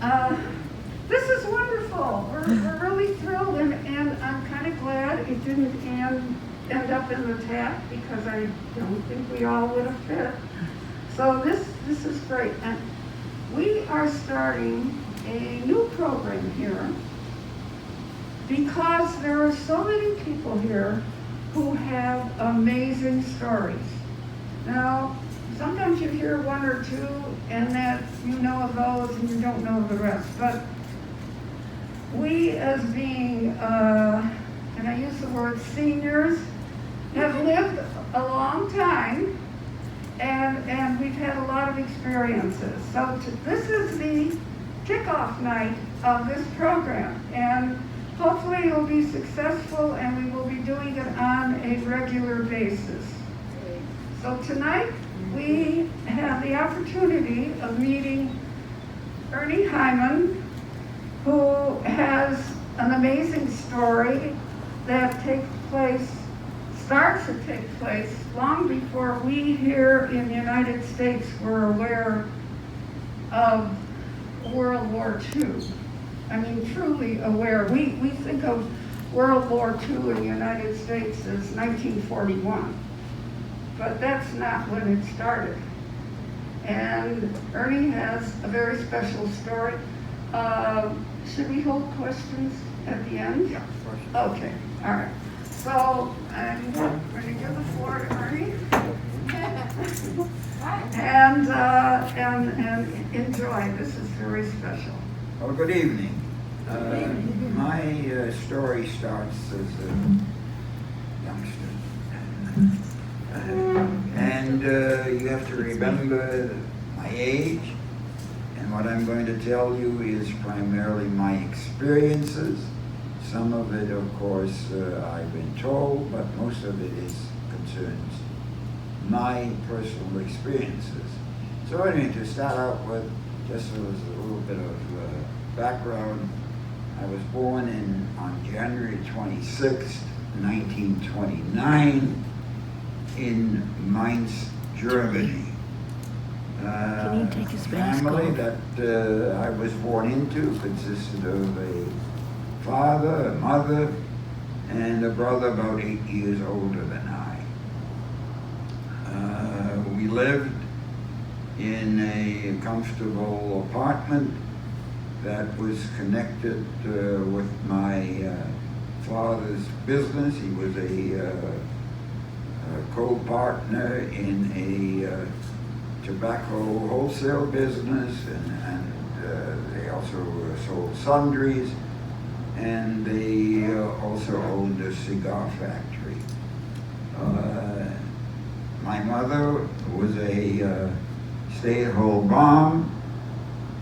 Uh, this is wonderful. We're really thrilled, and I'm kind of glad it didn't end up in the tap, because I don't think we all would have fit. So this is great. And we are starting a new program here because there are so many people here who have amazing stories. Now, sometimes you hear one or two and that you know of those and you don't know the rest. But we, as being, and I use the word seniors, have lived a long time, and we've had a lot of experiences. So this is the kickoff night of this program, and hopefully it will be successful, and we will be doing it on a regular basis. So tonight we have the opportunity of meeting Ernie Heimann, who has an amazing story that starts to take place long before we here in the United States were aware of World War II. I mean, truly aware. We think of World War II in the United States as 1941, but that's not when it started. And Ernie has a very special story. Should we hold questions at the end? Yeah, of course. Okay, all right. So I'm going to give the floor to Ernie. and enjoy. This is very special. Well, good evening. My story starts as a youngster. And you have to remember my age. And what I'm going to tell you is primarily my experiences. Some of it, of course, I've been told, but most of it concerns my personal experiences. So anyway, to start out with, just as a little bit of background, I was born on January 26, 1929, in Mainz, Germany. Can you take his mask family off? that I was born into consisted of a father, a mother, and a brother about 8 years older than I. We lived in a comfortable apartment that was connected with my father's business. He was a co-partner in a tobacco wholesale business, and they also sold sundries, and they also owned a cigar factory. My mother was a stay-at-home mom.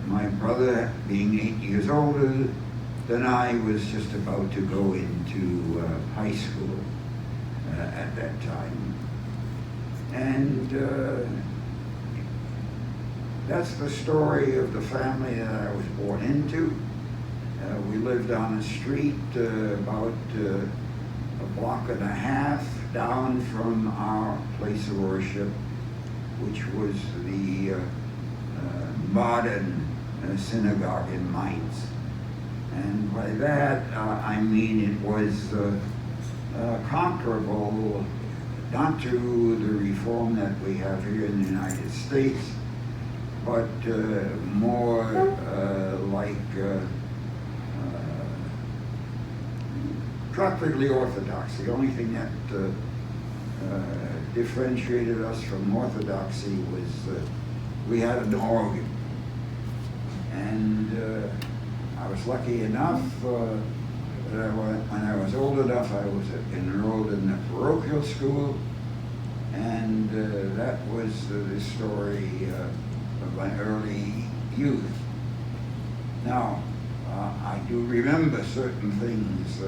My brother, being 8 years older than I, was just about to go into high school at that time. And that's the story of the family that I was born into. We lived on a street about a block and a half down from our place of worship, which was the modern synagogue in Mainz. And by that, I mean it was comparable not to the reform that we have here in the United States, but more like practically Orthodox. The only thing that differentiated us from Orthodoxy was we had an organ. And I was lucky enough that when I was old enough, I was enrolled in the parochial school, and that was the story of my early youth. Now, I do remember certain things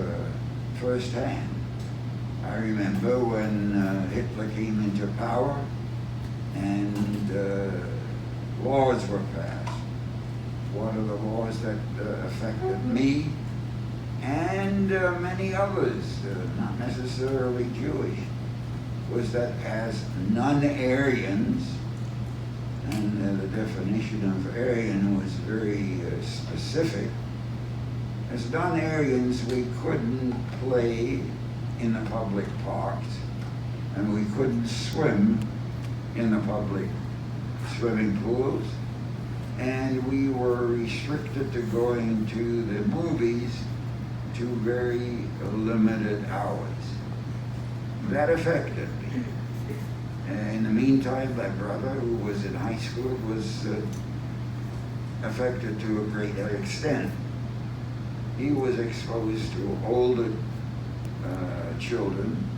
firsthand. I remember when Hitler came into power and laws were passed. One of the laws that affected me and many others, not necessarily Jewish, was that as non-Aryans, and the definition of Aryan was very specific. As Dunarians, we couldn't play in the public parks, and we couldn't swim in the public swimming pools, and we were restricted to going to the movies to very limited hours. That affected me. In the meantime, my brother, who was in high school, was affected to a greater extent. He was exposed to older children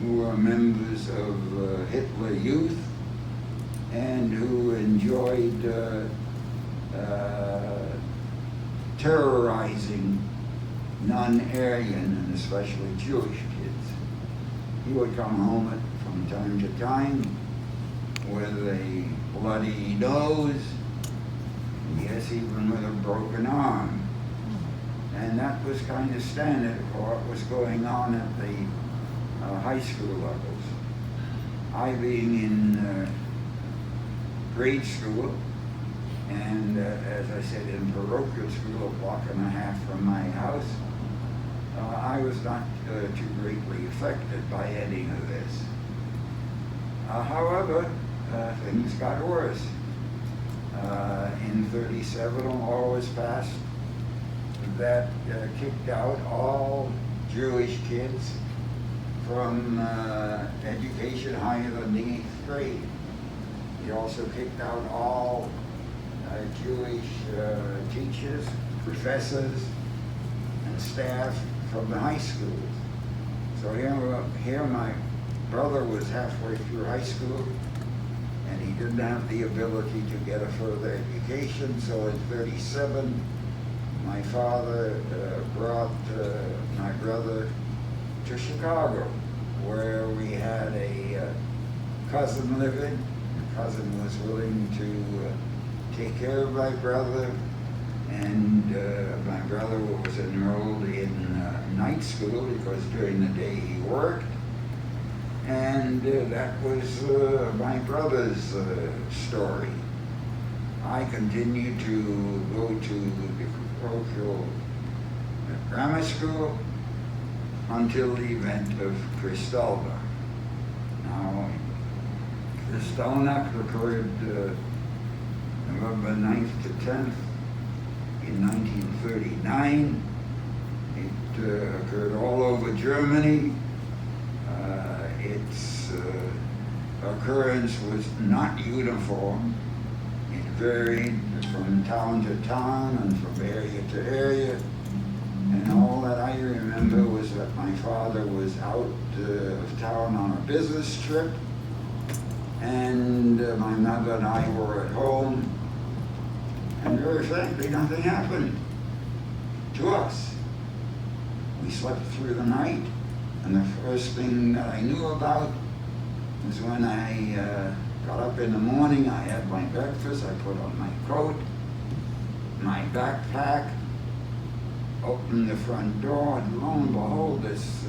who were members of Hitler Youth and who enjoyed terrorizing non-Aryan and especially Jewish kids. He would come home from time to time with a bloody nose, yes, even with a broken arm. And that was kind of standard for what was going on at the high school levels. I being in grade school, and as I said, in parochial school, a block and a half from my house, I was not too greatly affected by any of this. However, things got worse. In '37, a law was passed that kicked out all Jewish kids from education higher than the 8th grade. It also kicked out all Jewish teachers, professors, and staff from the high schools. So here my brother was halfway through high school, and he didn't have the ability to get a further education. So in '37, my father brought my brother to Chicago, where we had a cousin living. The cousin was willing to take care of my brother, and my brother was enrolled in night school because during the day he worked. And that was my brother's story. I continued to go to the parochial grammar school until the event of Kristallnacht. Now, Kristallnacht occurred November 9th to 10th in 1939. It occurred all over Germany. Its occurrence was not uniform. It varied from town to town and from area to area. And all that I remember was that my father was out of town on a business trip, and my mother and I were at home, and very frankly, nothing happened to us. We slept through the night, and the first thing that I knew about was when I got up in the morning. I had my breakfast, I put on my coat, my backpack, opened the front door, and lo and behold, this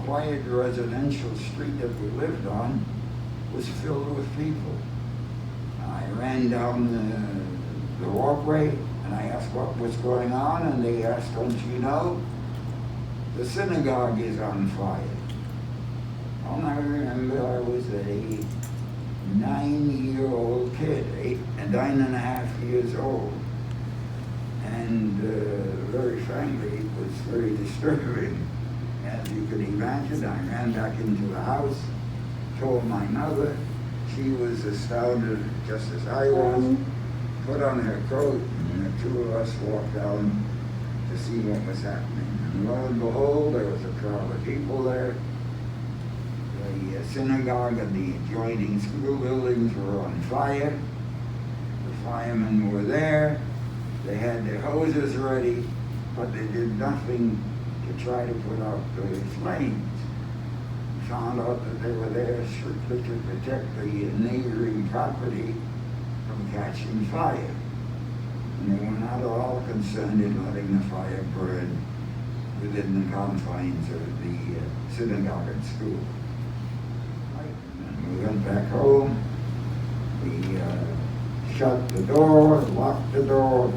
quiet residential street that we lived on was filled with people. I ran down the walkway, and I asked what was going on, and they asked, "Don't you know? The synagogue is on fire." All I remember, I was a 9-year-old kid, 9.5 years old. And very frankly, it was very disturbing. As you can imagine, I ran back into the house, told my mother. She was astounded just as I was, put on her coat, and the two of us walked down to see what was happening. And lo and behold, there was a crowd of people there. The synagogue and the adjoining school buildings were on fire. The firemen were there. They had their hoses ready, but they did nothing to try to put out the flames. We found out that they were there strictly to protect the neighboring property from catching fire. And they were not at all concerned in letting the fire burn within the confines of the synagogue and school. And we went back home. We shut the door, locked the door,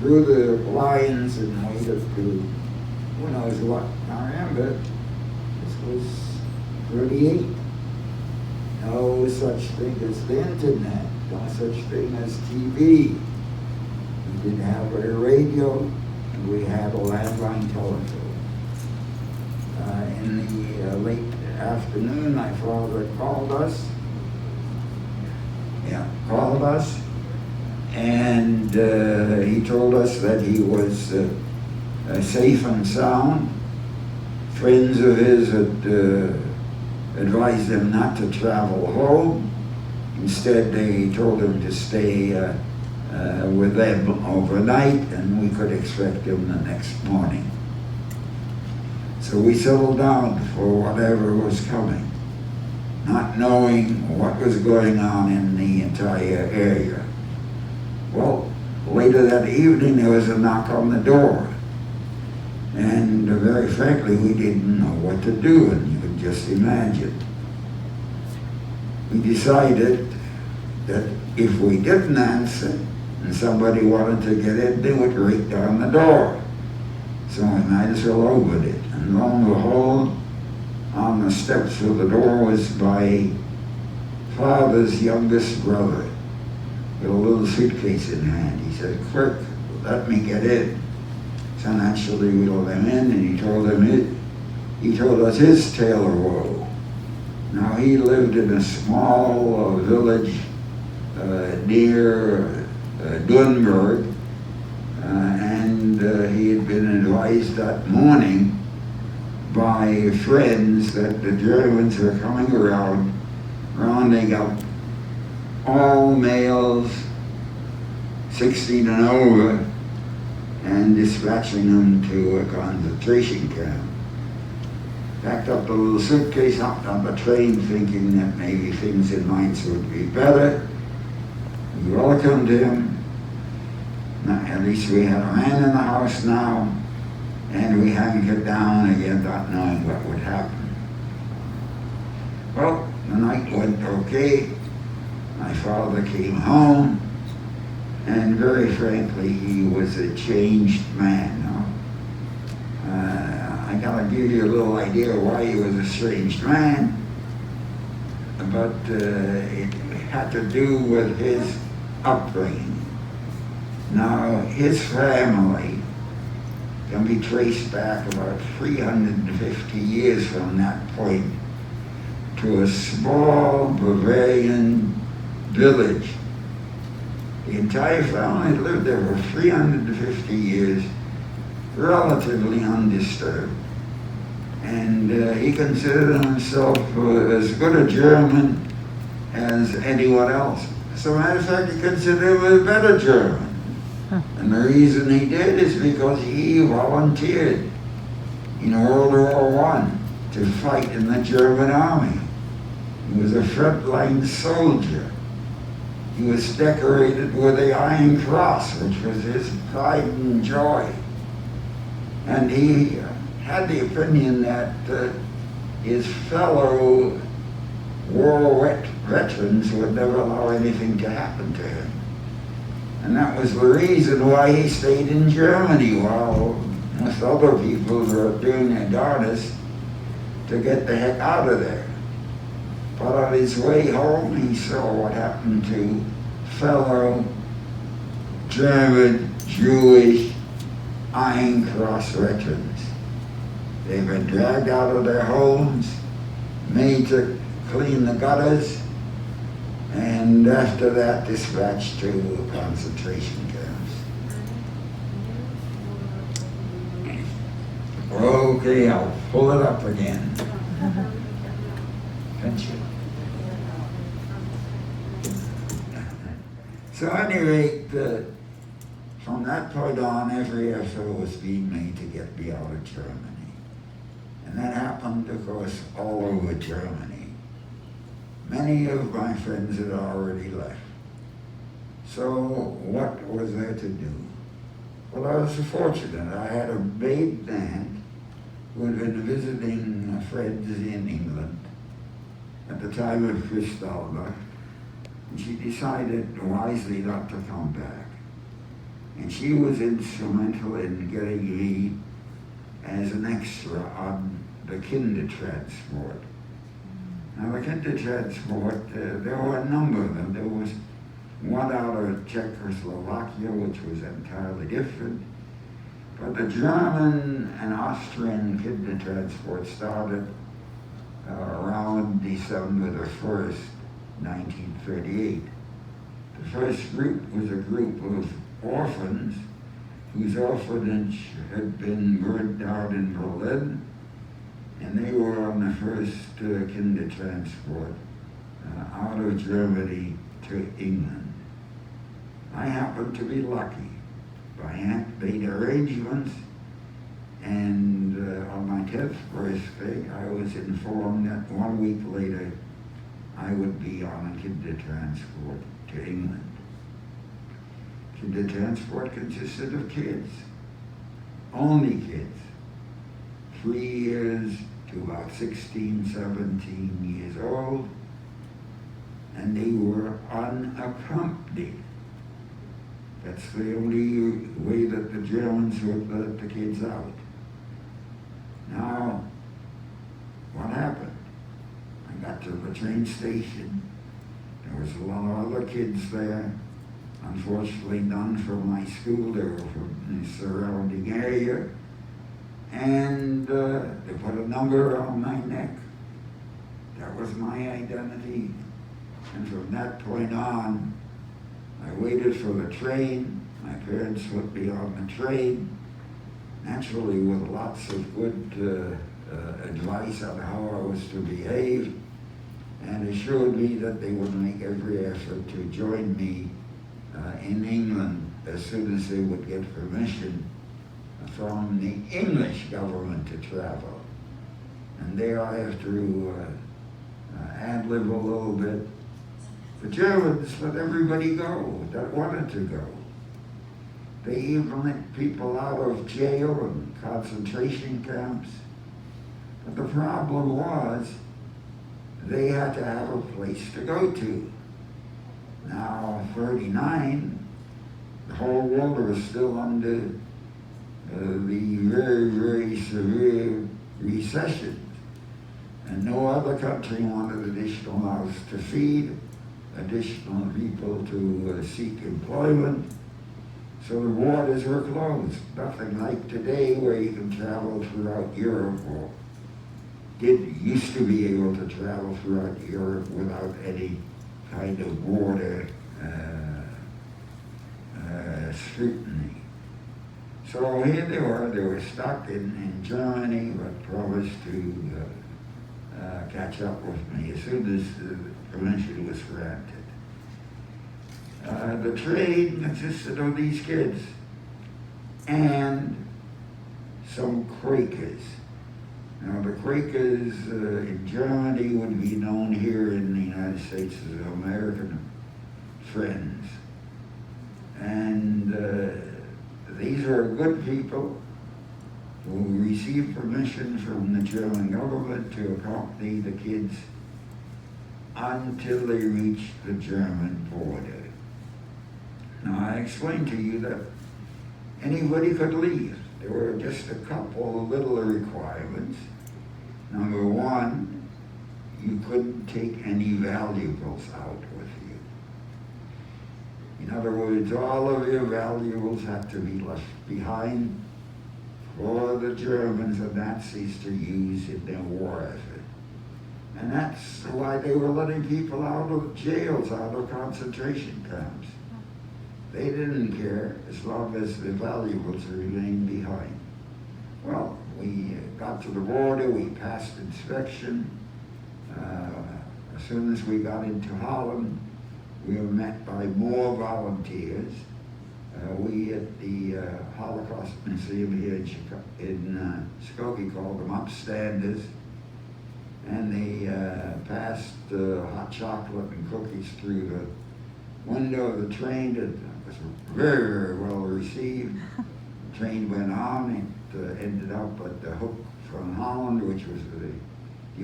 through the lines and waited to who knows what. Now remember, this was 38. No such thing as the internet, no such thing as TV. We did have a radio, and we had a landline telephone. In the late afternoon, my father called us. And he told us that he was safe and sound. Friends of his had advised him not to travel home. Instead, they told him to stay with them overnight, and we could expect him the next morning. So we settled down for whatever was coming, not knowing what was going on in the entire area. Well, later that evening there was a knock on the door, and very frankly we didn't know what to do, and you could just imagine. We decided that if we didn't answer and somebody wanted to get in, they would break down the door. So we might as well open it. And lo and behold, on the steps of the door was my father's youngest brother with a little suitcase in hand. He said, "Quick, let me get in." So naturally we let him in, and he told us his tale of woe. Now he lived in a small village near Dunburg, and he had been advised that morning by friends that the Germans were coming around, rounding up all males 16 and over and dispatching them to a concentration camp. Packed up the little suitcase, hopped on the train thinking that maybe things in Mainz would be better. We welcomed him. Now, at least we had a man in the house now, and we hunkered down again, not knowing what would happen. Well, the night went okay. My father came home, and very frankly, he was a changed man. I gotta give you a little idea why he was a strange man, but it had to do with his upbringing. Now, his family can be traced back about 350 years from that point to a small Bavarian village. The entire family had lived there for 350 years, relatively undisturbed. And he considered himself as good a German as anyone else. As a matter of fact, he considered him a better German. And the reason he did is because he volunteered in World War I to fight in the German army. He was a frontline soldier. He was decorated with the Iron Cross, which was his pride and joy. And he had the opinion that his fellow war veterans would never allow anything to happen to him. And that was the reason why he stayed in Germany while most other people were doing their darndest to get the heck out of there. But on his way home, he saw what happened to fellow German, Jewish, Iron Cross veterans. They've been dragged out of their homes, made to clean the gutters, and after that dispatched to concentration camps. Okay, I'll pull it up again. Can't you? So at any rate, from that point on, every effort was being made to get me out of Germany. And that happened, of course, all over Germany. Many of my friends had already left. So what was there to do? Well, I was fortunate. I had a maid aunt who had been visiting friends in England at the time of Kristallnacht, and she decided wisely not to come back. and she was instrumental in getting me as an extra on the Kindertransport. Now the Kindertransport, there were a number of them. There was one out of Czechoslovakia, which was entirely different. But the German and Austrian Kindertransport started around December the 1st, 1938. The first group was a group of orphans whose orphanage had been burned down in Berlin, and they were on the first Kindertransport out of Germany to England. I happened to be lucky. My aunt made arrangements, and on my 10th birthday, I was informed that 1 week later I would be on a Kindertransport to England. Kindertransport consisted of kids, only kids, 3 years to about 16, 17 years old, and they were unaccompanied. That's the only way that the Germans would let the kids out. Now, what happened? I got to the train station. There was a lot of other kids there. Unfortunately, none from my school. They were from the surrounding area. And they put a number on my neck. That was my identity. And from that point on, I waited for the train. My parents put me on the train, naturally with lots of good advice on how I was to behave, and assured me that they would make every effort to join me in England as soon as they would get permission from the English government to travel. And there I have to ad-lib a little bit. The Germans let everybody go that wanted to go. They even let people out of jail and concentration camps. But the problem was they had to have a place to go to. Now, 39, the whole world was still under the very, very severe recession. And no other country wanted additional mouths to feed, additional people to seek employment. So the borders were closed. Nothing like today where you can travel throughout Europe, or used to be able to travel throughout Europe without any kind of border scrutiny. So here they were stuck in Germany, but promised to catch up with me as soon as permission was granted. The train consisted of these kids and some Quakers. Now the Quakers in Germany would be known here in the United States as American Friends. And these are good people who received permission from the German government to accompany the kids until they reached the German border. Now, I explained to you that anybody could leave. There were just a couple of little requirements. Number one, you couldn't take any valuables out with you. In other words, all of your valuables had to be left behind for the Germans and Nazis to use in their war effort. And that's why they were letting people out of jails, out of concentration camps. They didn't care as long as the valuables remained behind. Well, we got to the border, we passed inspection. As soon as we got into Holland, we were met by more volunteers. We at the Holocaust Museum here in Skokie called them upstanders. And they passed hot chocolate and cookies through the window of the train. It was very, very well received. The train went on. It ended up at the Hook from Holland, which was the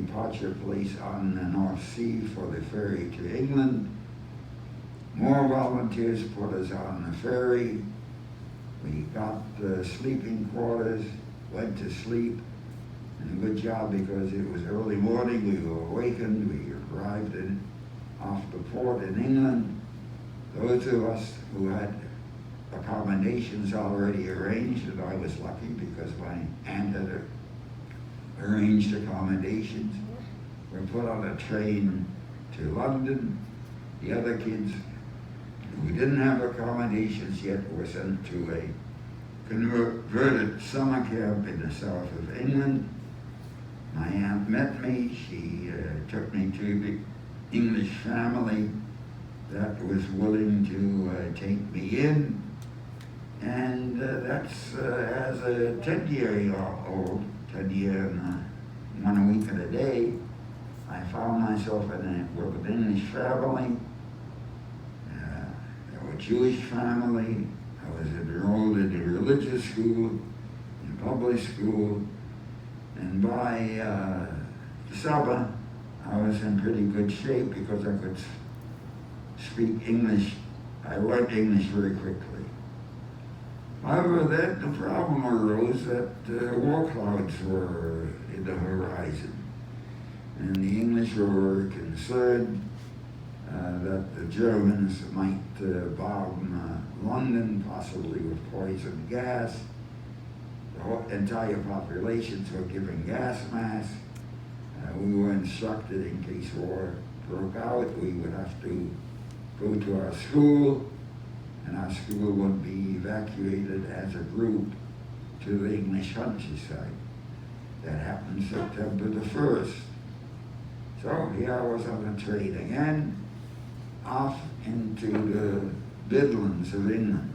departure place on the North Sea for the ferry to England. More volunteers put us on the ferry. We got sleeping quarters, went to sleep, and a good job because it was early morning. We were awakened. We arrived off the port in England. Those of us who had accommodations already arranged, and I was lucky because my aunt had arranged accommodations, were put on a train to London. The other kids who didn't have accommodations yet were sent to a converted summer camp in the south of England. My aunt met me. She took me to the English family that was willing to take me in. And that's as a 10-year-old, 10-year and 1 week and a day, I found myself with an English family, a Jewish family. I was enrolled in a religious school, in public school, and by summer I was in pretty good shape because I could speak English. I learned English very quickly. However, then the problem arose that war clouds were in the horizon, and the English were concerned that the Germans might bomb London, possibly with poison gas. The whole entire populations were given gas masks. We were instructed in case war broke out, we would have to go to our school, and our school would be evacuated as a group to the English countryside. That happened September the 1st. So here I was on a train again, off into the Midlands of England.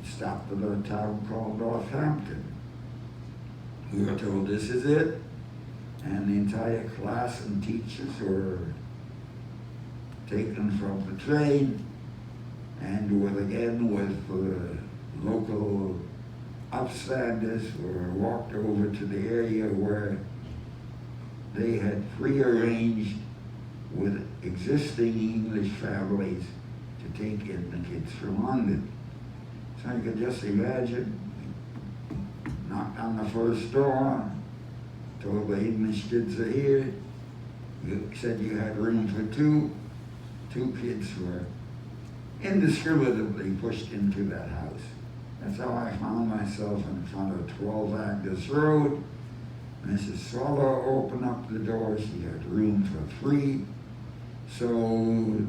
Stopped at a town called Northampton. We were told this is it, and the entire class and teachers were taken from the train and with local upstanders were walked over to the area where they had prearranged with existing English families to take in the kids from London. So you could just imagine, knocked on the first door, told the English kids are here. You said you had room for two. Two kids were indiscriminately pushed into that house. That's how I found myself in front of 12 Agnes Road. Mrs. Swallow opened up the door. She had room for 3. So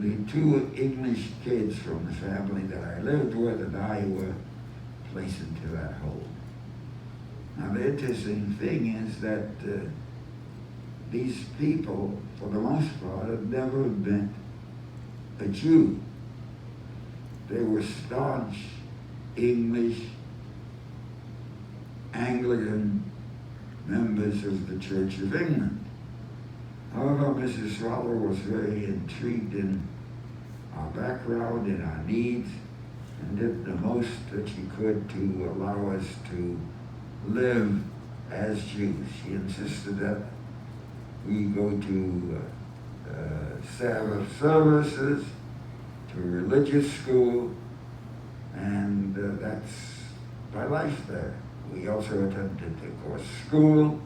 the 2 English kids from the family that I lived with and I were placed into that hole. Now the interesting thing is that these people, for the most part, had never met a Jew. They were staunch English Anglican members of the Church of England. However, Mrs. Swallow was very intrigued in our background, in our needs, and did the most that she could to allow us to live as Jews. She insisted that we go to Sabbath services, to religious school, and that's my life there. We also attended, of course, school.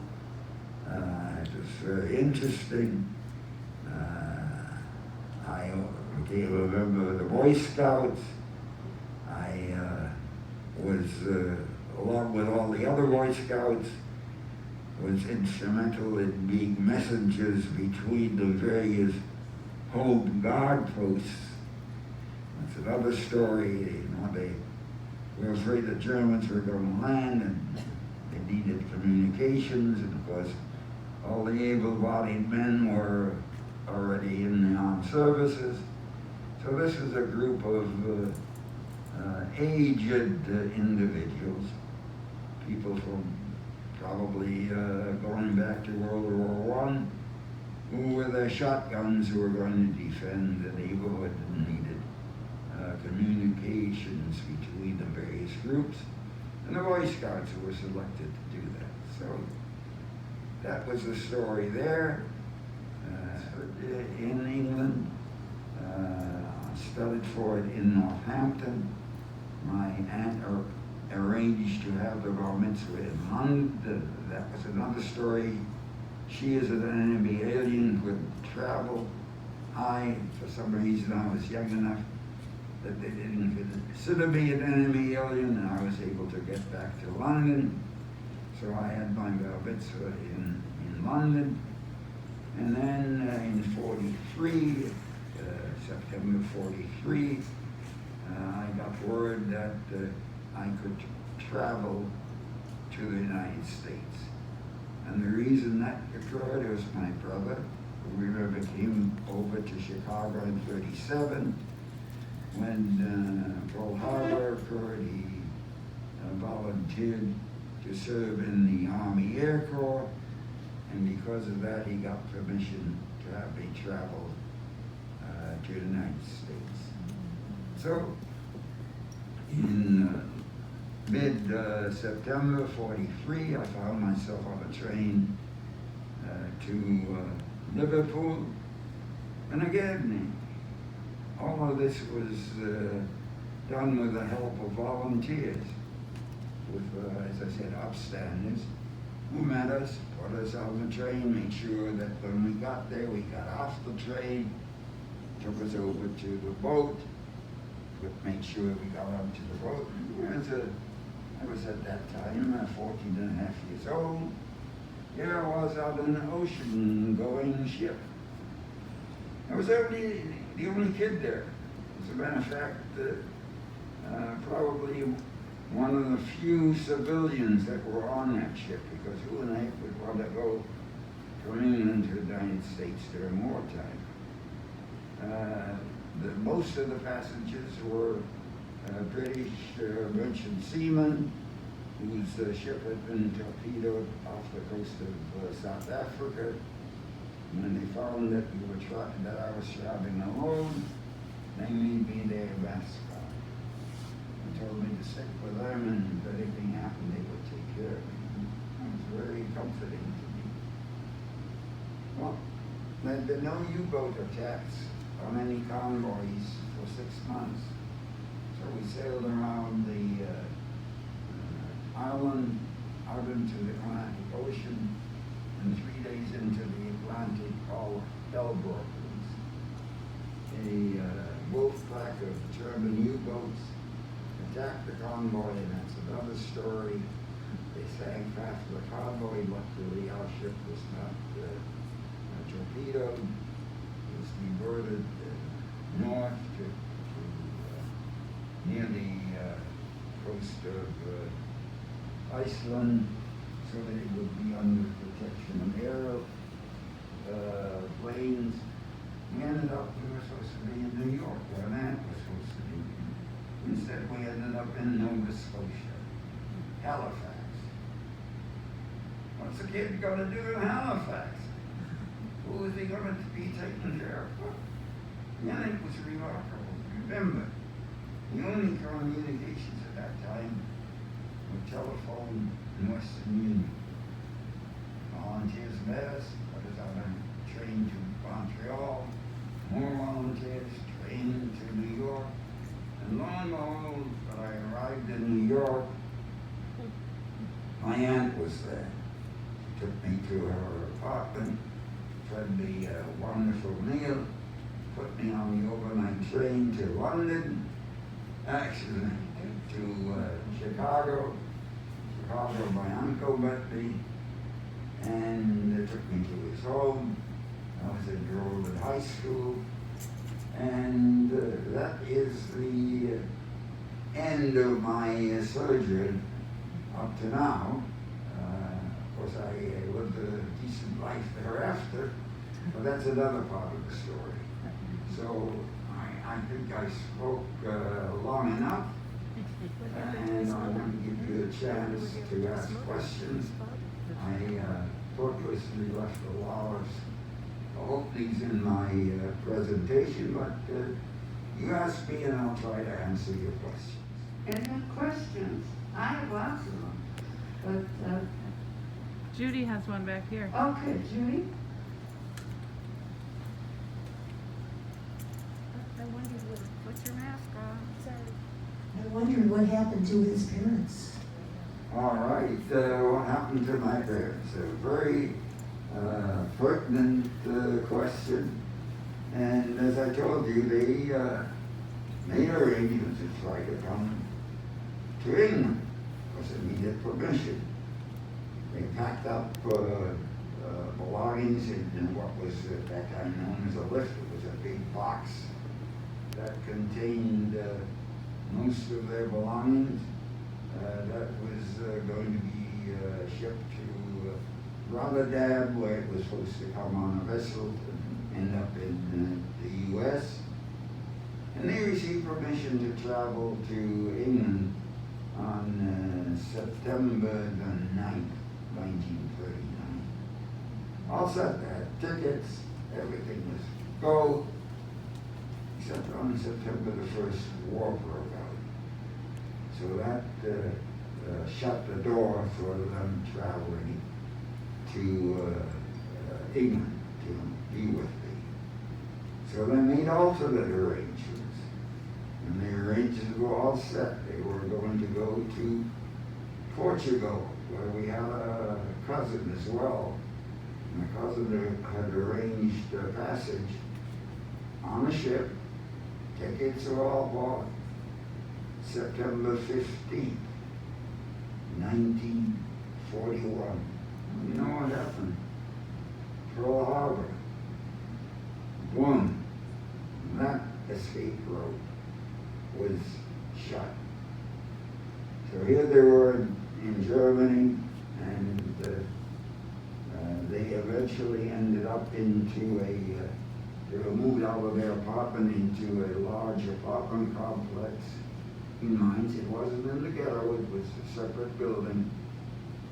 It was very interesting. I became a member of the Boy Scouts. I was, along with all the other Boy Scouts, was instrumental in being messengers between the various home guard posts. That's another story. You know, they were afraid the Germans were going to land, and they needed communications, and of course all the able-bodied men were already in the armed services. So this is a group of aged individuals, people from probably going back to World War I, who with their shotguns who were going to defend the neighborhood and needed communications between the various groups, and the Boy Scouts who were selected to do that. So that was the story there. In England, I studied for it in Northampton. My aunt arranged to have the bar mitzvah in London. That was another story. She is an enemy alien, couldn't travel. For some reason, I was young enough that they didn't consider me an enemy alien, and I was able to get back to London. So I had my bar mitzvah in London. And then in 43, September 43, I got word that I could travel to the United States. And the reason that occurred was my brother, who remember came over to Chicago in 37. When Pearl Harbor occurred, he volunteered to serve in the Army Air Corps, and because of that, he got permission to have me travel to the United States. So, in mid-September 43, I found myself on a train to Liverpool. And again, all of this was done with the help of volunteers, with, as I said, upstanders, who met us, put us on the train, made sure that when we got there, we got off the train, took us over to the boat, made sure we got onto the boat. I was at that time 14 and a half years old. Here I was out in the ocean going ship. I was the only kid there. As a matter of fact, probably one of the few civilians that were on that ship, because who and I would want to go from England to the United States during wartime. Most of the passengers were British merchant seamen whose ship had been torpedoed off the coast of South Africa. When they found that that I was traveling alone, they made me their mascot and told me to stick with them, and if anything happened, they would take care of me. It was very comforting to me. Well, there had been no U-boat attacks on any convoys for 6 months. So we sailed around the island out into the Atlantic Ocean, and 3 days into the Atlantic, all hell broke loose. A wolf pack of German U-boats attacked the convoy, and that's another story. They sank half the convoy. Luckily, our ship was not torpedoed. It was diverted north to near the coast of Iceland, so that it would be under protection of airplanes. We ended up, we were supposed to be in New York, where that was supposed to be. Instead, we ended up in Nova Scotia, Halifax. What's a kid going to do in Halifax? Who is he going to be taking care of? Yeah, it was remarkable. Remember, the only communications at that time were telephone and Western Union. Volunteers met us, put us on a train to Montreal. More volunteers, train to New York. And lo and behold, when I arrived in New York, my aunt was there. She took me to her apartment, fed me a wonderful meal, put me on the overnight train to London, actually to Chicago. Chicago, my uncle met me, and they took me to his home. I was enrolled in high school, and that is the end of my sojourn up to now. Of course, I lived a decent life thereafter, but that's another part of the story. So I think I spoke long enough, and I want to give you a chance to ask questions. I purposely left a lot of openings in my presentation, but you ask me and I'll try to answer your questions. Any questions? I have lots of them, but Judy has one back here. okay, Judy. I wondered what's your mask on? Sorry. I wondered what happened to his parents. All right, what happened to my parents? A very pertinent question. And as I told you, they made arrangements to try to come to England because they needed permission. They packed up belongings in what was at that time known as a lift. It was a big box that contained most of their belongings. That was going to be shipped to Rotterdam, where it was supposed to come on a vessel and end up in the U.S. And they received permission to travel to England on September the 9th, 1939. All set, they had tickets, everything was go, except on September the 1st, war broke out. So that shut the door for them traveling to England to be with me. So they made alternate arrangements. And the arrangements were all set. They were going to go to Portugal, where we had a cousin as well. And the cousin had arranged a passage on a ship. Tickets were all bought. September 15th, 1941. You know what happened? Pearl Harbor. Boom. That escape route was shut. So here they were in Germany, and they eventually ended up into they were moved out of their apartment into a large apartment complex in Mainz. It wasn't in the ghetto, it was a separate building.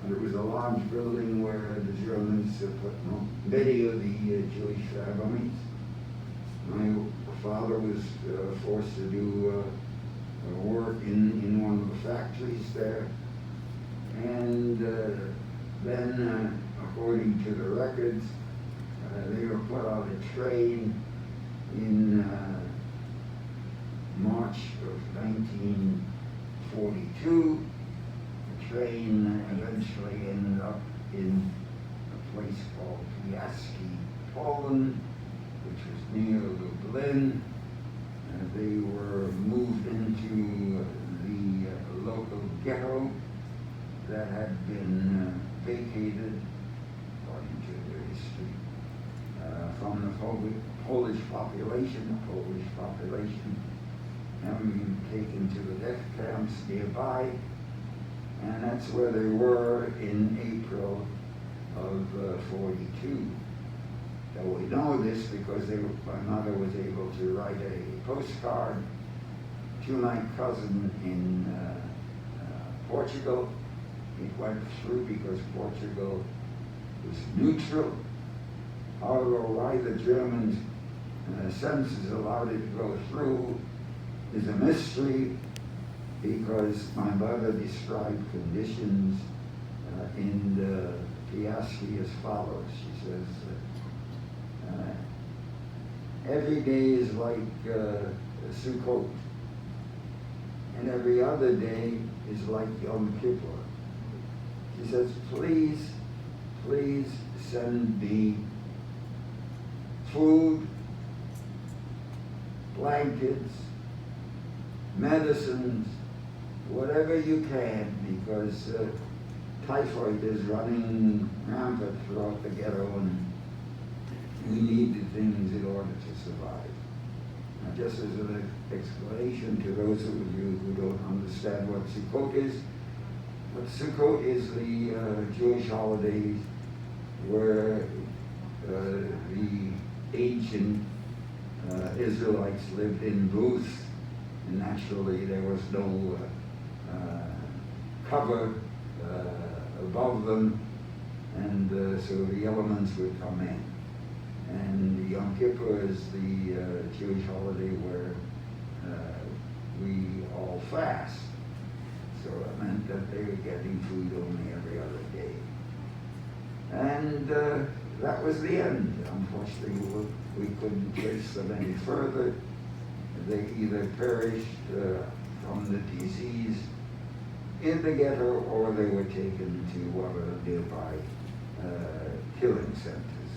And it was a large building where the Germans put many of the Jewish families. My father was forced to do work in one of the factories there. And then, according to the records, they were put on a train in March of 1942. The train eventually ended up in a place called Piaski, Poland, which was near Lublin. They were moved into the local ghetto that had been vacated, according to their history, from the Polish population. The Polish population having been taken to the death camps nearby, and that's where they were in April of 42. So we know this because my mother was able to write a postcard to my cousin in Portugal. It went through because Portugal was neutral. However, why the Germans censors allowed it to go through is a mystery, because my mother described conditions in the Piaski as follows. She says, every day is like Sukkot, and every other day is like Yom Kippur. She says, please send me food, blankets, medicines, whatever you can, because typhoid is running rampant throughout the ghetto, and we need the things in order to survive. Now, just as an explanation to those of you who don't understand what Sukkot is, Sukkot is the Jewish holiday where the ancient Israelites lived in booths, and naturally there was no cover above them, and so the elements would come in. And Yom Kippur is the Jewish holiday where we all fast. So it meant that they were getting food only every other day. And that was the end. Unfortunately, we couldn't trace them any further. They either perished from the disease in the ghetto, or they were taken to one of the nearby killing centers.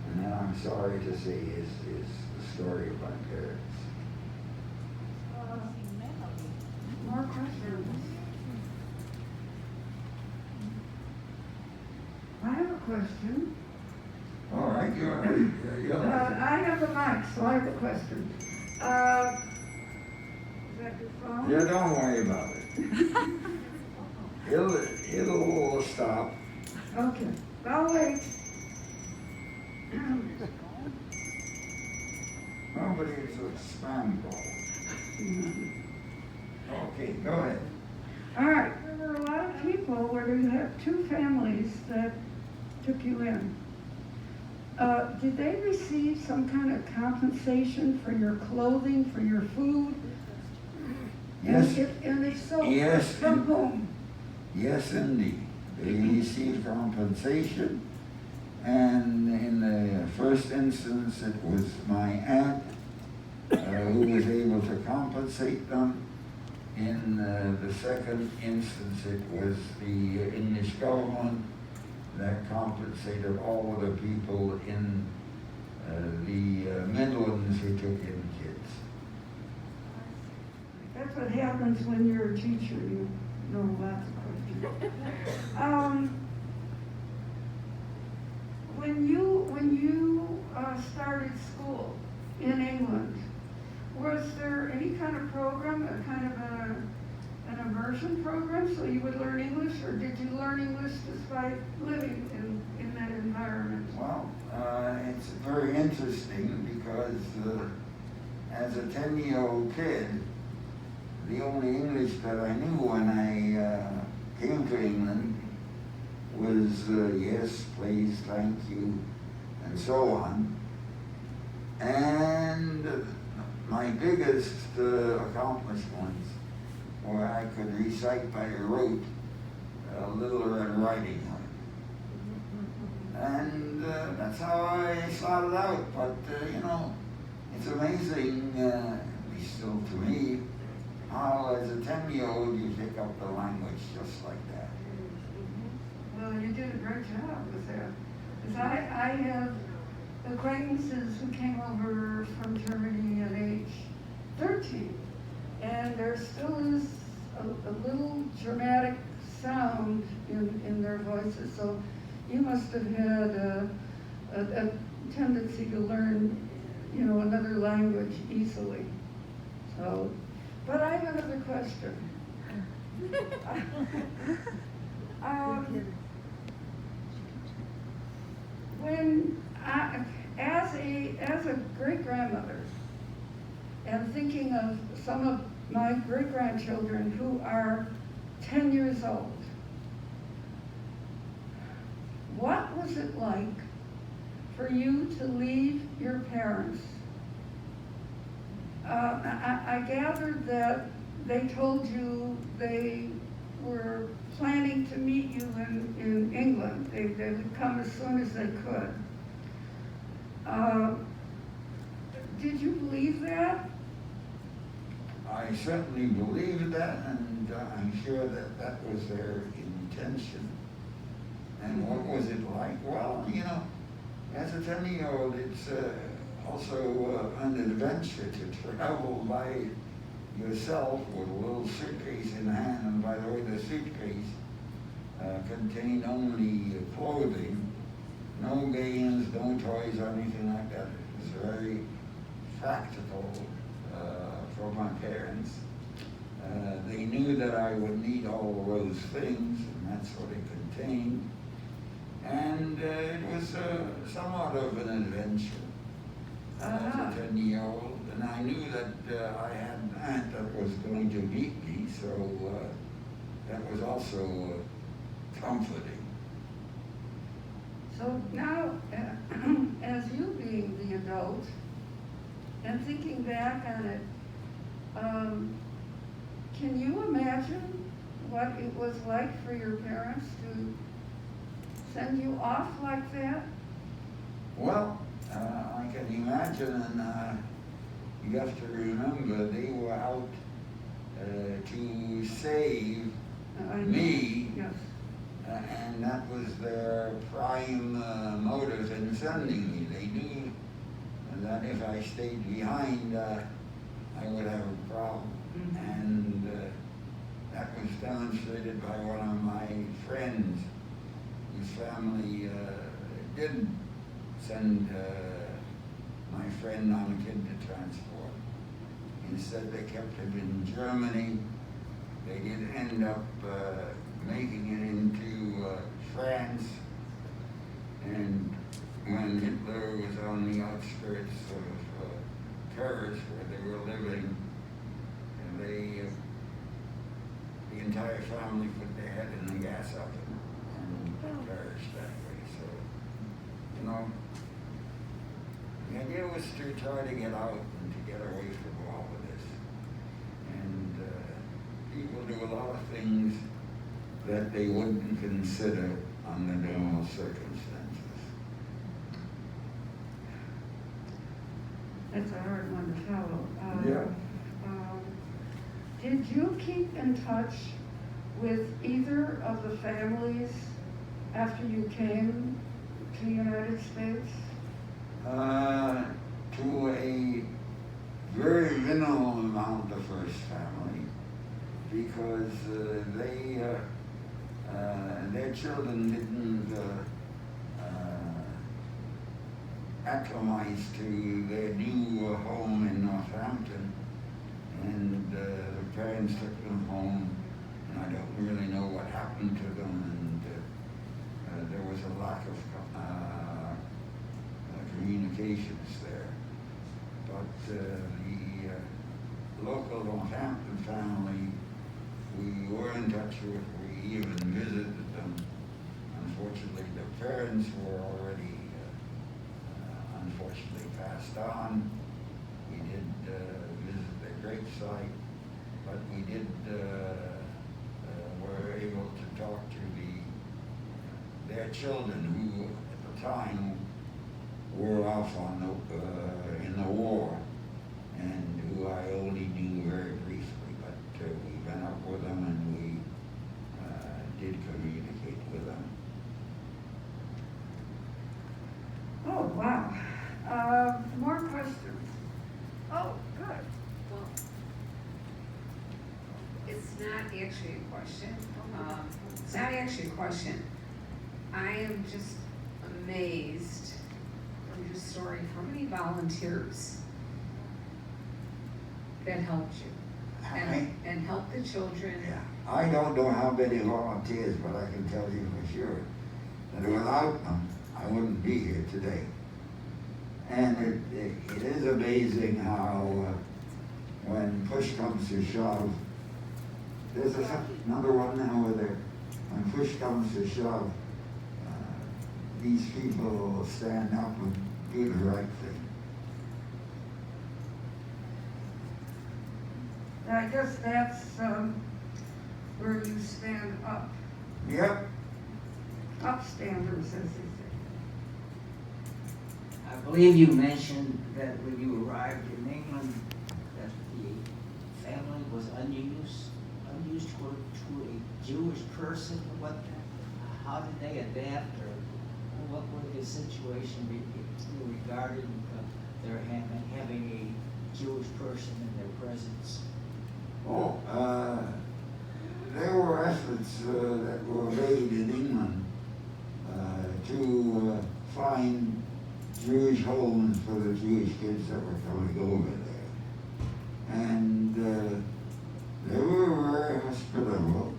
And that, I'm sorry to say, is the story of my parents. More questions? I have a question. All right, you're I have a mic, so I have a question. Is that your phone? yeah, don't worry about it. It'll stop. Okay, I'll wait. Nobody's a spam call. Okay, go ahead. All right, there were a lot of people where you have two families that took you in. Did they receive some kind of compensation for your clothing, for your food? Yes. And if so, Yes, from and- whom? Yes, indeed. They received compensation, and in the first instance, it was my aunt who was able to compensate them. In the second instance, it was the English government that compensated all of the people in the Midlands who took in kids. That's what happens when you're a teacher, you know lots of questions. When you started school in England, was there any kind of program, a kind of an immersion program, so you would learn English, or did you learn English just by living in that environment? Well, it's very interesting because as a 10-year-old kid, the only English that I knew when I came to England was yes, please, thank you, and so on. And my biggest accomplishments were I could recite by rote Little Red Riding Hood. And that's how I started out. But, it's amazing, at least still to me, how as a 10-year-old you pick up the language just like that. Well, you did a great job with that. Because I have acquaintances who came over from Germany at age 13, and there still is a little dramatic sound in their voices. So you must have had a tendency to learn, another language easily. So, but I have another question. When as a great grandmother, and thinking of some of my great grandchildren who are 10 years old, what was it like for you to leave your parents? I gathered that they told you they were planning to meet you in England. They would come as soon as they could. Did you believe that? I certainly believed that, and I'm sure that that was their intention. And what was it like? Well, as a 10-year-old, it's also an adventure to travel by yourself with a little suitcase in hand. And by the way, the suitcase contained only clothing, no games, no toys, or anything like that. It was very practical for my parents. They knew that I would need all of those things, and that's what it contained. And it was somewhat of an adventure as a 10-year-old. And I knew that I had an aunt that was going to meet me, so that was also comforting. So now, as you being the adult, and thinking back on it, can you imagine what it was like for your parents to send you off like that? Well, I can imagine, and you have to remember they were out to save I know. me, Yes. and that was their prime motive in sending me. They knew that if I stayed behind, I would have a problem. Mhm. And that was demonstrated by one of my friends whose family did send my friend on a kid to transport. Instead, they kept him in Germany. They did end up making it into France. And when Hitler was on the outskirts of Paris, where they were living, and the entire family put their head in the gas oven and perished that way. So, you know, the idea was to try to get out and to get away from all of this. And people do a lot of things that they wouldn't consider under normal circumstances. That's a hard one to follow. Yeah. Did you keep in touch with either of the families after you came to the United States? To a very minimal amount, the first family, because their children didn't acclimate to their new home in Northampton, and the parents took them home, and I don't really know what happened to them, and there was a lack of communications there. But the local Northampton family, we were in touch with, we even visited them. Unfortunately, the parents were already unfortunately passed on. We did visit their gravesite, but we did were able to talk to their children, who at the time were off on in the war, and who I only knew very briefly, but we went up with them and we did communicate with them. Oh, wow. More questions? Oh, good. Well, it's not actually a question. It's not actually a question. I am just amazed from your story, how many volunteers that helped you and helped the children. Yeah, I don't know how many volunteers, but I can tell you for sure that without them, I wouldn't be here today. And it is amazing how when push comes to shove, there's another one now where when push comes to shove, these people stand up and do the right thing. I guess that's where you stand up. Yep. Upstanders, as they say. I believe you mentioned that when you arrived in England, that the family was unused to a Jewish person. How did they adapt, or what was the situation regarding their having a Jewish person in their presence? Oh, there were efforts that were made in England to find Jewish homes for the Jewish kids that were coming over there. And they were very hospitable,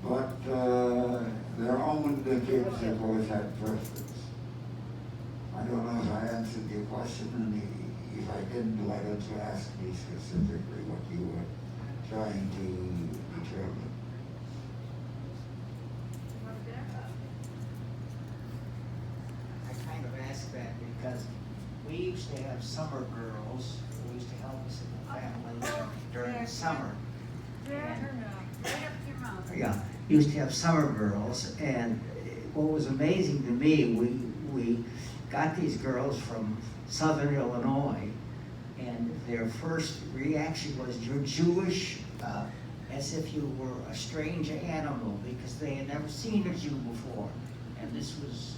but their own kids have always had preference. I don't know if I answered your question, and if I didn't, why don't you ask me specifically what you were trying to determine? I kind of asked that because we used to have summer girls who used to help us in the family during the summer. Yeah, used to have summer girls, and what was amazing to me, we got these girls from Southern Illinois, and their first reaction was, "You're Jewish?" as if you were a strange animal because they had never seen a Jew before. And this was,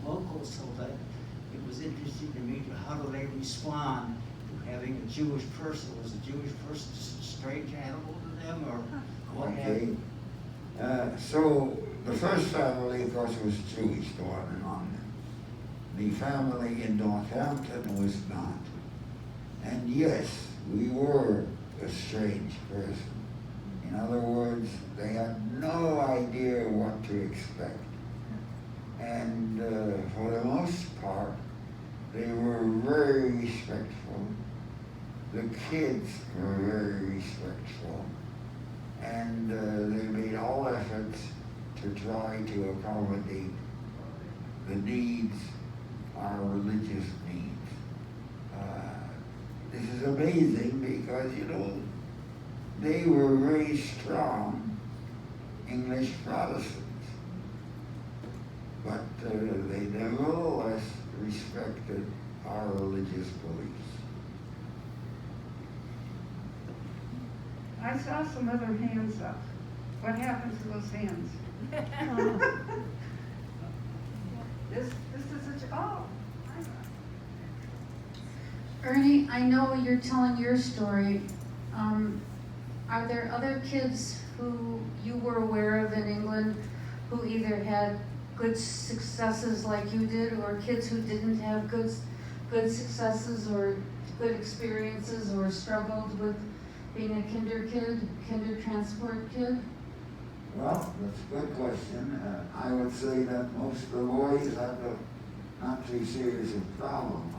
local, so that it was interesting to me, how do they respond to having a Jewish person? Was a Jewish person just a strange animal to them, or what have Okay. you? So the first family, of course, was Jewish, the one in London. The family in Northampton was not. And yes, we were a strange person. In other words, they had no idea what to expect. And for the most part, they were very respectful. The kids were very respectful. And they made all efforts to try to accommodate the needs, our religious needs. This is amazing because, they were very strong English Protestants. But they nevertheless respected our religious beliefs. I saw some other hands up. What happened to those hands? This is such, oh. Ernie, I know you're telling your story. Are there other kids who you were aware of in England who either had good successes like you did, or kids who didn't have good successes or good experiences, or struggled with being a kinder transport kid? Well, that's a good question. I would say that most of the boys had a not too serious a problem.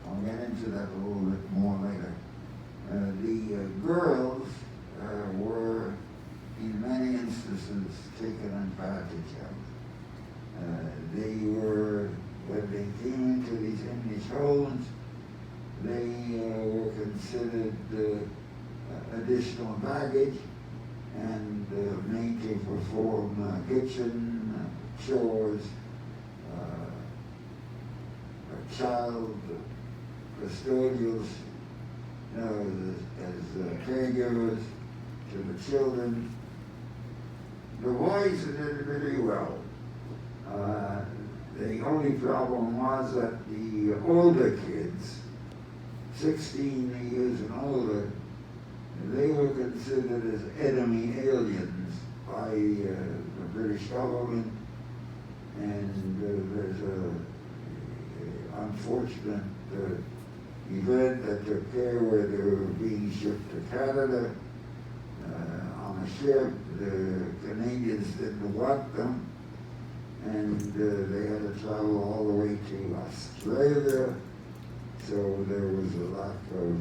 I'll get into that a little bit more later. The girls were, in many instances, taken advantage of. They were, when they came into these English homes, they were considered additional baggage and made to perform kitchen chores, child custodials, as caregivers to the children. The boys did really well. The only problem was that the older kids, 16 years and older, they were considered as enemy aliens by the British government, and there's an unfortunate event that took place where they were being shipped to Canada on a ship. The Canadians didn't want them, and they had to travel all the way to Australia, so there was a lack of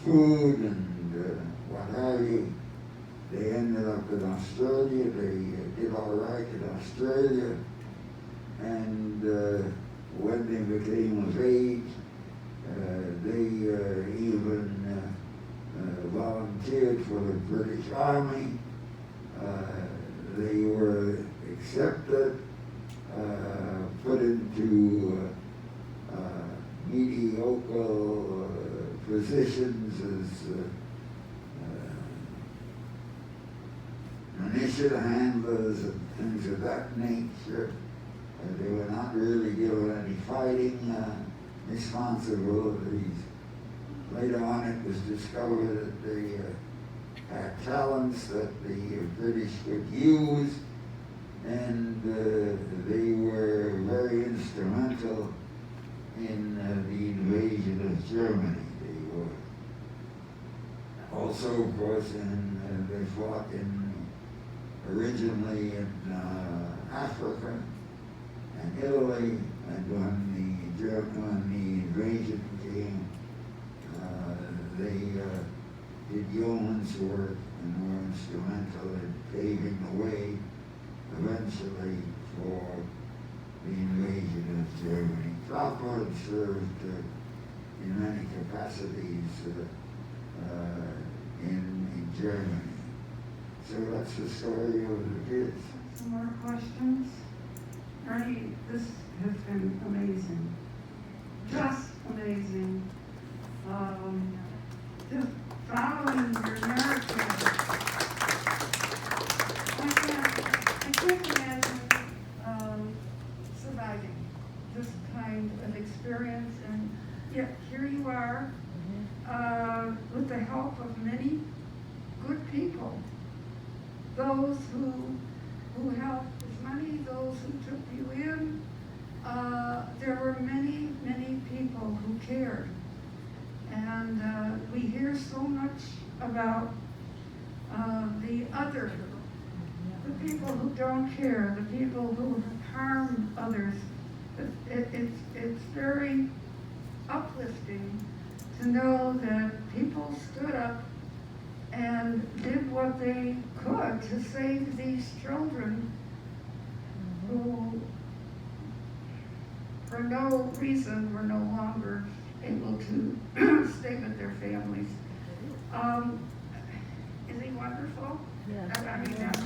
food and what have you. They ended up in Australia. They did all right in Australia, and when they became of age, they even volunteered for the British Army. They were accepted, put into mediocre positions as munition handlers and things of that nature. They were not really given any fighting responsibilities. Later on it was discovered that they had talents that the British could use, and they were very instrumental in the invasion of Germany. They were also, of course, they fought originally in Africa and Italy, and when the invasion came, they did yeoman's work and were instrumental in paving the way eventually for the invasion of Germany. Crawford served in many capacities in Germany. So that's the story of the kids. Some more questions? Ernie, this has been amazing. Just amazing. Just following your narrative. I can't imagine surviving this kind of experience, and yet here you are, with the help of many good people, those who helped with money, those who took you in. There were many, many people who cared. And we hear so much about the other, the people who don't care, the people who harm others. It's very uplifting to know that people stood up and did what they could to save these children who, for no reason, were no longer able to stay with their families. Is he wonderful? Yes. I mean, that's